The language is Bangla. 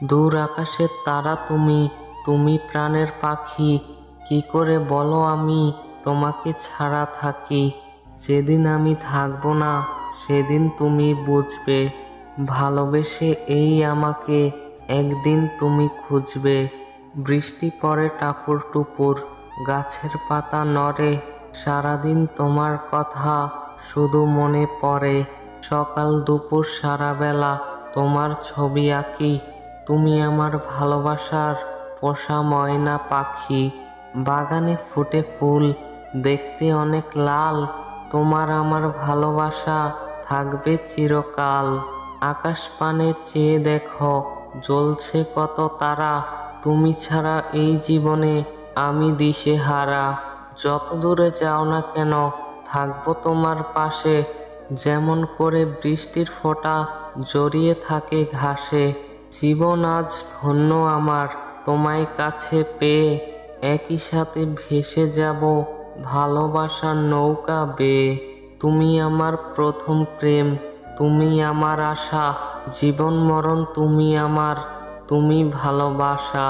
দূর আকাশের তারা তুমি, তুমি প্রাণের পাখি। কি করে বলো আমি তোমাকে ছাড়া থাকি? যেদিন আমি থাকবো না সেদিন তুমি বুঝবে, ভালোবেসে এই আমাকে একদিন তুমি খুঁজবে। বৃষ্টি পড়ে টাপুর টুপুর, গাছের পাতা নড়ে, সারাদিন তোমার কথা শুধু মনে পড়ে। সকাল দুপুর সারা বেলা তোমার ছবি আঁকি, তুমি আমার ভালোবাসার পোষা ময়না পাখি। বাগানে ফুটে ফুল, দেখতে অনেক লাল, তোমার আমার ভালোবাসা থাকবে চিরকাল। আকাশ পানে চেয়ে দেখো, জ্বলছে কত তারা, তুমি ছাড়া এই জীবনে আমি দিশেহারা। যত দূরে যাও না কেন থাকবো তোমার পাশে, যেমন করে বৃষ্টির ফোঁটা জড়িয়ে থাকে ঘাসে। জীবন আজ ধন্য আমার তোমায় কাছে পেয়ে, একই সাথে ভেসে যাব ভালোবাসার নৌকা বেয়ে। তুমি আমার প্রথম প্রেম, তুমি আমার আশা, জীবন মরণ তুমি আমার, তুমি ভালোবাসা।